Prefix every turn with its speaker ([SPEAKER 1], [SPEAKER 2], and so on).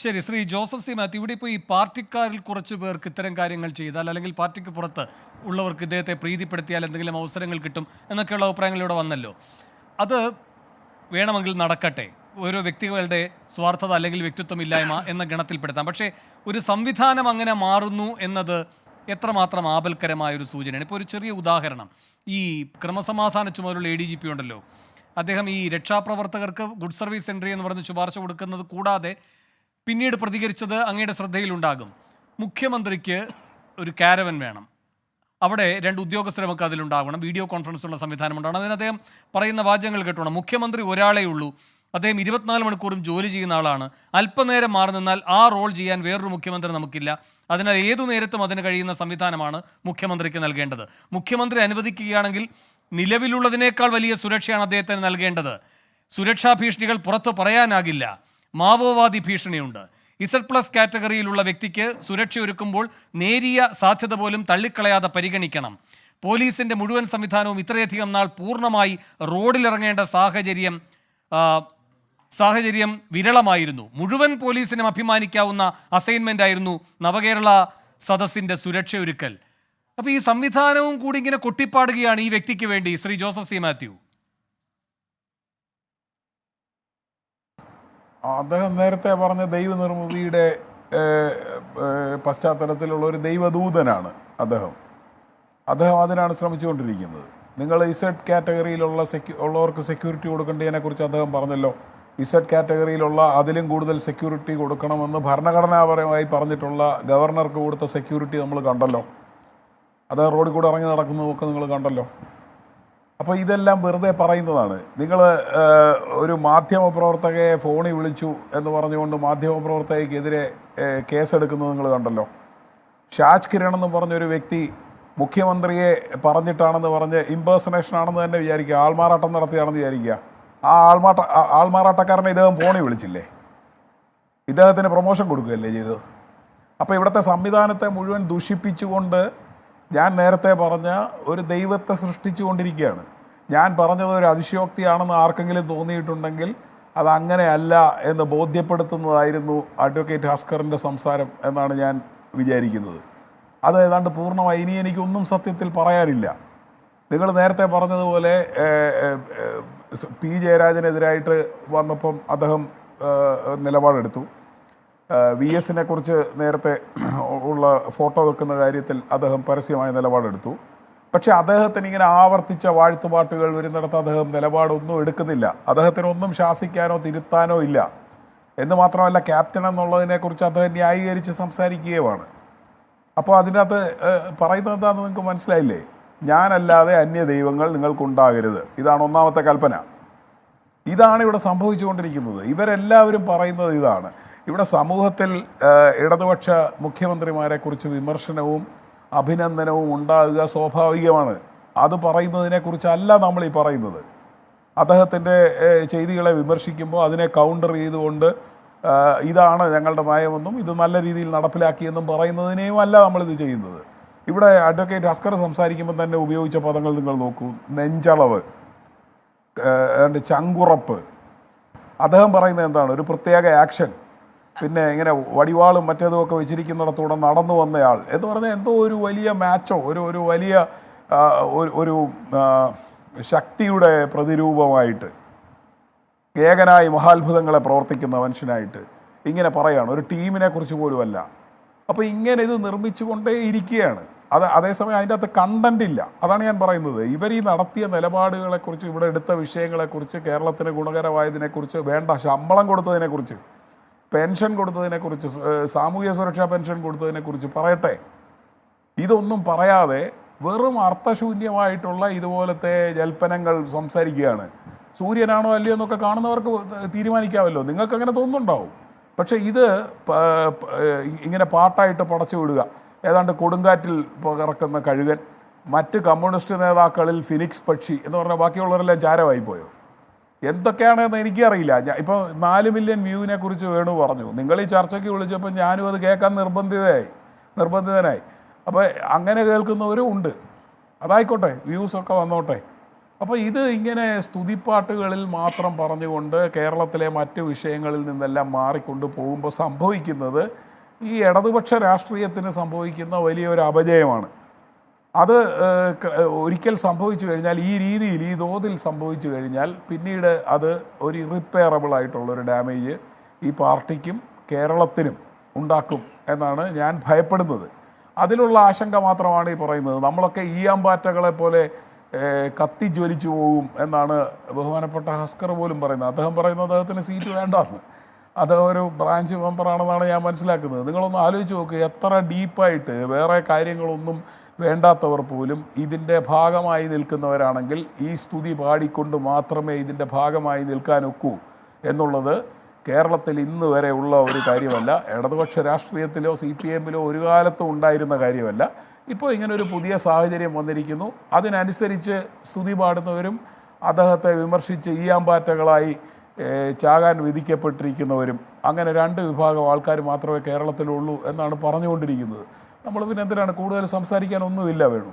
[SPEAKER 1] ശരി, Shri Joseph C Mathew, ഇവിടെ ഇപ്പോൾ ഈ പാർട്ടിക്കാരിൽ കുറച്ച് പേർക്ക് ഇത്തരം കാര്യങ്ങൾ ചെയ്താൽ അല്ലെങ്കിൽ പാർട്ടിക്ക് പുറത്ത് ഉള്ളവർക്ക് ഇദ്ദേഹത്തെ പ്രീതിപ്പെടുത്തിയാൽ എന്തെങ്കിലും അവസരങ്ങൾ കിട്ടും എന്നൊക്കെയുള്ള അഭിപ്രായങ്ങൾ ഇവിടെ വന്നല്ലോ. അത് വേണമെങ്കിൽ നടക്കട്ടെ, ഓരോ വ്യക്തികളുടെ സ്വാർത്ഥത അല്ലെങ്കിൽ വ്യക്തിത്വമില്ലായ്മ എന്ന ഗണത്തിൽപ്പെടുത്താം. പക്ഷേ ഒരു സംവിധാനം അങ്ങനെ മാറുന്നു എന്നത് എത്രമാത്രം ആപൽക്കരമായൊരു സൂചനയാണ്. ഇപ്പോൾ ഒരു ചെറിയ ഉദാഹരണം, ഈ ക്രമസമാധാന ചുമതലയുള്ള ADGP ഉണ്ടല്ലോ, അദ്ദേഹം ഈ രക്ഷാപ്രവർത്തകർക്ക് ഗുഡ് സർവീസ് എൻട്രി എന്ന് പറഞ്ഞ് ശുപാർശ കൊടുക്കുന്നത് കൂടാതെ പിന്നീട് പ്രതികരിച്ചത് അങ്ങയുടെ ശ്രദ്ധയിലുണ്ടാകും. മുഖ്യമന്ത്രിക്ക് ഒരു കാരവൻ വേണം, അവിടെ 2 ഉദ്യോഗസ്ഥരെ നമുക്ക് അതിലുണ്ടാകണം, വീഡിയോ കോൺഫറൻസുള്ള സംവിധാനം ഉണ്ടാകണം. അതിന് അദ്ദേഹം പറയുന്ന വാചകങ്ങൾ കേട്ടോണം. മുഖ്യമന്ത്രി ഒരാളേ ഉള്ളൂ, അദ്ദേഹം 24 മണിക്കൂറും ജോലി ചെയ്യുന്ന ആളാണ്, അല്പനേരം മാറി നിന്നാൽ ആ റോൾ ചെയ്യാൻ വേറൊരു മുഖ്യമന്ത്രി നമുക്കില്ല, അതിനാൽ ഏതു നേരത്തും അതിന് കഴിയുന്ന സംവിധാനമാണ് മുഖ്യമന്ത്രിക്ക് നൽകേണ്ടത്. മുഖ്യമന്ത്രി അനുവദിക്കുകയാണെങ്കിൽ നിലവിലുള്ളതിനേക്കാൾ വലിയ സുരക്ഷയാണ് അദ്ദേഹത്തിന് നൽകേണ്ടത്. സുരക്ഷാ ഭീഷണികൾ പുറത്തു പറയാനാകില്ല. മാവോവാദി ഭീഷണിയുണ്ട്. Z+ കാറ്റഗറിയിലുള്ള വ്യക്തിക്ക് സുരക്ഷയൊരുക്കുമ്പോൾ നേരിയ സാധ്യത പോലും തള്ളിക്കളയാതെ പരിഗണിക്കണം. പോലീസിൻ്റെ മുഴുവൻ സംവിധാനവും ഇത്രയധികം നാൾ പൂർണ്ണമായി റോഡിലിറങ്ങേണ്ട സാഹചര്യം വിരളമായിരുന്നു. മുഴുവൻ പോലീസിനും അഭിമാനിക്കാവുന്ന അസൈൻമെൻ്റ് ആയിരുന്നു നവകേരള സദസ്സിൻ്റെ സുരക്ഷയൊരുക്കൽ. അപ്പോൾ ഈ സംവിധാനവും കൂടി ഇങ്ങനെ കൊട്ടിപ്പാടുകയാണ് ഈ വ്യക്തിക്ക് വേണ്ടി. ശ്രീ ജോസഫ് സി മാത്യു,
[SPEAKER 2] അദ്ദേഹം നേരത്തെ പറഞ്ഞ ദൈവനിർമ്മിതിയുടെ പശ്ചാത്തലത്തിലുള്ള ഒരു ദൈവദൂതനാണ് അദ്ദേഹം അതിനാണ് ശ്രമിച്ചുകൊണ്ടിരിക്കുന്നത്. നിങ്ങൾ Z കാറ്റഗറിയിലുള്ള ഉള്ളവർക്ക് സെക്യൂരിറ്റി കൊടുക്കേണ്ടതിനെക്കുറിച്ച് അദ്ദേഹം പറഞ്ഞല്ലോ. Z കാറ്റഗറിയിലുള്ള അതിലും കൂടുതൽ സെക്യൂരിറ്റി കൊടുക്കണമെന്ന് ഭരണഘടനാപരമായി പറഞ്ഞിട്ടുള്ള ഗവർണർക്ക് കൊടുത്ത സെക്യൂരിറ്റി നമ്മൾ കണ്ടല്ലോ. അദ്ദേഹം റോഡിൽ കൂടെ ഇറങ്ങി നടക്കുന്നതൊക്കെ നിങ്ങൾ കണ്ടല്ലോ. അപ്പോൾ ഇതെല്ലാം വെറുതെ പറയുന്നതാണ്. നിങ്ങൾ ഒരു മാധ്യമപ്രവർത്തകയെ ഫോണിൽ വിളിച്ചു എന്ന് പറഞ്ഞുകൊണ്ട് മാധ്യമപ്രവർത്തകയ്ക്കെതിരെ കേസെടുക്കുന്നത് നിങ്ങൾ കണ്ടല്ലോ. ഷാജ് കിരൺ എന്ന് പറഞ്ഞൊരു വ്യക്തി മുഖ്യമന്ത്രിയെ പറഞ്ഞിട്ടാണെന്ന് പറഞ്ഞ് ഇമ്പേഴ്സണേഷൻ ആണെന്ന് തന്നെ വിചാരിക്കുക, ആൾമാറാട്ടം നടത്തിയാണെന്ന് വിചാരിക്കുക. ആ ആൾമാറാട്ടക്കാരനെ ഇദ്ദേഹം ഫോണിൽ വിളിച്ചില്ലേ, ഇദ്ദേഹത്തിന് പ്രൊമോഷൻ കൊടുക്കുകയല്ലേ ചെയ്തത്. അപ്പോൾ ഇവിടുത്തെ സംവിധാനത്തെ മുഴുവൻ ദുഷിപ്പിച്ചുകൊണ്ട് ഞാൻ നേരത്തെ പറഞ്ഞ ഒരു ദൈവത്തെ സൃഷ്ടിച്ചു കൊണ്ടിരിക്കുകയാണ്. ഞാൻ പറഞ്ഞത് ഒരു അതിശയോക്തിയാണെന്ന് ആർക്കെങ്കിലും തോന്നിയിട്ടുണ്ടെങ്കിൽ അത് അങ്ങനെയല്ല എന്ന് ബോധ്യപ്പെടുത്തുന്നതായിരുന്നു അഡ്വക്കേറ്റ് ഹസ്കറിൻ്റെ സംസാരം എന്നാണ് ഞാൻ വിചാരിക്കുന്നത്. അത് ഏതാണ്ട് പൂർണ്ണമായി ഇനി എനിക്കൊന്നും സത്യത്തിൽ പറയാനില്ല. നിങ്ങൾ നേരത്തെ പറഞ്ഞതുപോലെ P. ജയരാജനെതിരായിട്ട് വന്നപ്പം അദ്ദേഹം നിലപാടെടുത്തു. VS കുറിച്ച് നേരത്തെ ഉള്ള ഫോട്ടോ വെക്കുന്ന കാര്യത്തിൽ അദ്ദേഹം പരസ്യമായ നിലപാടെടുത്തു. പക്ഷേ അദ്ദേഹത്തിന് ഇങ്ങനെ ആവർത്തിച്ച വാഴ്ത്തുപാട്ടുകൾ വരുന്നിടത്ത് അദ്ദേഹം നിലപാടൊന്നും എടുക്കുന്നില്ല. അദ്ദേഹത്തിനൊന്നും ശാസിക്കാനോ തിരുത്താനോ ഇല്ല. എന്ന് മാത്രമല്ല, ക്യാപ്റ്റൻ എന്നുള്ളതിനെക്കുറിച്ച് അദ്ദേഹം ന്യായീകരിച്ച് സംസാരിക്കുകയുമാണ്. അപ്പോൾ അതിനകത്ത് പറയുന്നത് എന്താണെന്ന് നിങ്ങൾക്ക് മനസ്സിലായില്ലേ? ഞാനല്ലാതെ അന്യ ദൈവങ്ങൾ നിങ്ങൾക്കുണ്ടാകരുത്, ഇതാണ് ഒന്നാമത്തെ കൽപ്പന. ഇതാണ് ഇവിടെ സംഭവിച്ചുകൊണ്ടിരിക്കുന്നത്. ഇവരെല്ലാവരും പറയുന്നത് ഇതാണ്. ഇവിടെ സമൂഹത്തിൽ ഇടതുപക്ഷ മുഖ്യമന്ത്രിമാരെക്കുറിച്ച് വിമർശനവും അഭിനന്ദനവും ഉണ്ടാകുക സ്വാഭാവികമാണ്. അത് പറയുന്നതിനെക്കുറിച്ചല്ല നമ്മൾ ഈ പറയുന്നത്. അദ്ദേഹത്തിൻ്റെ ചെയ്തികളെ വിമർശിക്കുമ്പോൾ അതിനെ കൗണ്ടർ ചെയ്തുകൊണ്ട് ഇതാണ് ഞങ്ങളുടെ നയമെന്നും ഇത് നല്ല രീതിയിൽ നടപ്പിലാക്കിയെന്നും പറയുന്നതിനെയും അല്ല നമ്മളിത് ചെയ്യുന്നത്. ഇവിടെ അഡ്വക്കേറ്റ് ഹസ്കർ സംസാരിക്കുമ്പോൾ തന്നെ ഉപയോഗിച്ച പദങ്ങൾ നിങ്ങൾ നോക്കൂ. നെഞ്ചളവ്, ചങ്കുറപ്പ്. അദ്ദേഹം പറയുന്നത് എന്താണ്? ഒരു പ്രത്യേക ആക്ഷൻ, പിന്നെ ഇങ്ങനെ വടിവാളും മറ്റേതുമൊക്കെ വെച്ചിരിക്കുന്നിടത്തൂടെ നടന്നു വന്നയാൾ എന്ന് പറഞ്ഞാൽ എന്തോ ഒരു വലിയ മാച്ചോ ഒരു വലിയ ഒരു ശക്തിയുടെ പ്രതിരൂപമായിട്ട്, ഏകനായി മഹാത്ഭുതങ്ങളെ പ്രവർത്തിക്കുന്ന മനുഷ്യനായിട്ട് ഇങ്ങനെ പറയുകയാണ്. ഒരു ടീമിനെ കുറിച്ച് പോലുമല്ല. അപ്പോൾ ഇങ്ങനെ ഇത് നിർമ്മിച്ചു കൊണ്ടേ ഇരിക്കുകയാണ്. അതേസമയം അതിൻ്റെ അകത്ത് കണ്ടന്റ് ഇല്ല. അതാണ് ഞാൻ പറയുന്നത്. ഇവർ ഈ നടത്തിയ നിലപാടുകളെക്കുറിച്ച്, ഇവിടെ എടുത്ത വിഷയങ്ങളെക്കുറിച്ച്, കേരളത്തിന് ഗുണകരമായതിനെക്കുറിച്ച്, വേണ്ട ശമ്പളം കൊടുത്തതിനെക്കുറിച്ച്, പെൻഷൻ കൊടുത്തതിനെക്കുറിച്ച്, സാമൂഹ്യ സുരക്ഷാ പെൻഷൻ കൊടുത്തതിനെക്കുറിച്ച് പറയട്ടെ. ഇതൊന്നും പറയാതെ വെറും അർത്ഥശൂന്യമായിട്ടുള്ള ഇതുപോലത്തെ ജൽപ്പനങ്ങൾ സംസാരിക്കുകയാണ്. സൂര്യനാണോ അല്ലയോ എന്നൊക്കെ കാണുന്നവർക്ക് തീരുമാനിക്കാമല്ലോ, നിങ്ങൾക്ക് അങ്ങനെ തോന്നുന്നുണ്ടാവും. പക്ഷേ ഇത് ഇങ്ങനെ പാട്ടായിട്ട് പടച്ചു വിടുക, ഏതാണ്ട് കൊടുങ്കാറ്റിൽ പറക്കുന്ന കഴുകൻ, മറ്റ് കമ്മ്യൂണിസ്റ്റ് നേതാക്കളിൽ ഫിനിക്സ് പക്ഷി എന്ന് പറഞ്ഞാൽ ബാക്കിയുള്ളവരെല്ലാം ചാരമായി പോയോ? എന്തൊക്കെയാണെന്ന് എനിക്കറിയില്ല. ഇപ്പോൾ 4 മില്യൺ വ്യൂവിനെ കുറിച്ച് വേണു പറഞ്ഞു. നിങ്ങൾ ഈ ചർച്ചയ്ക്ക് വിളിച്ചപ്പോൾ ഞാനും അത് കേൾക്കാൻ നിർബന്ധിതനായി. അപ്പോൾ അങ്ങനെ കേൾക്കുന്നവരും ഉണ്ട്. അതായിക്കോട്ടെ, വ്യൂസൊക്കെ വന്നോട്ടെ. അപ്പോൾ ഇത് ഇങ്ങനെ സ്തുതിപ്പാട്ടുകളിൽ മാത്രം പറഞ്ഞുകൊണ്ട് കേരളത്തിലെ മറ്റ് വിഷയങ്ങളിൽ നിന്നെല്ലാം മാറിക്കൊണ്ട് പോകുമ്പോൾ സംഭവിക്കുന്നത് ഈ ഇടതുപക്ഷ രാഷ്ട്രീയത്തിന് സംഭവിക്കുന്ന വലിയൊരു അപജയമാണ്. അത് ഒരിക്കൽ സംഭവിച്ചു കഴിഞ്ഞാൽ, ഈ രീതിയിൽ ഈ തോതിൽ സംഭവിച്ചു കഴിഞ്ഞാൽ പിന്നീട് അത് ഒരു ഇറിപ്പയറബിൾ ആയിട്ടുള്ളൊരു ഡാമേജ് ഈ പാർട്ടിക്കും കേരളത്തിനും ഉണ്ടാക്കും എന്നാണ് ഞാൻ ഭയപ്പെടുന്നത്. അതിലുള്ള ആശങ്ക മാത്രമാണ് ഈ പറയുന്നത്. നമ്മളൊക്കെ ഈയാമ്പാറ്റകളെ പോലെ കത്തിജ്വലിച്ചു പോകും എന്നാണ് ബഹുമാനപ്പെട്ട ഹസ്കർ പോലും പറയുന്നത്. അദ്ദേഹം പറയുന്നത് അദ്ദേഹത്തിന് സീറ്റ് വേണ്ടെന്ന്. അത് ഒരു ബ്രാഞ്ച് മെമ്പറാണെന്നാണ് ഞാൻ മനസ്സിലാക്കുന്നത്. നിങ്ങളൊന്ന് ആലോചിച്ച് നോക്കുക, എത്ര ഡീപ്പായിട്ട് വേറെ കാര്യങ്ങളൊന്നും വേണ്ടാത്തവർ പോലും ഇതിൻ്റെ ഭാഗമായി നിൽക്കുന്നവരാണെങ്കിൽ ഈ സ്തുതി പാടിക്കൊണ്ട് മാത്രമേ ഇതിൻ്റെ ഭാഗമായി നിൽക്കാനൊക്കൂ എന്നുള്ളത് കേരളത്തിൽ ഇന്ന് വരെ ഉള്ള ഒരു കാര്യമല്ല. ഇടതുപക്ഷ രാഷ്ട്രീയത്തിലോ CPM-ലോ ഒരു കാലത്തും ഉണ്ടായിരുന്ന കാര്യമല്ല. ഇപ്പോൾ ഇങ്ങനൊരു പുതിയ സാഹചര്യം വന്നിരിക്കുന്നു. അതിനനുസരിച്ച് സ്തുതി പാടുന്നവരും അദ്ദേഹത്തെ വിമർശിച്ച് ഈയാമ്പാറ്റകളായി ചാകാൻ വിധിക്കപ്പെട്ടിരിക്കുന്നവരും, അങ്ങനെ രണ്ട് വിഭാഗം ആൾക്കാർ മാത്രമേ കേരളത്തിലുള്ളൂ എന്നാണ് പറഞ്ഞുകൊണ്ടിരിക്കുന്നത്. നമ്മൾ പിന്നെ എന്തിനാണ് കൂടുതൽ സംസാരിക്കാനൊന്നുമില്ല വേണു.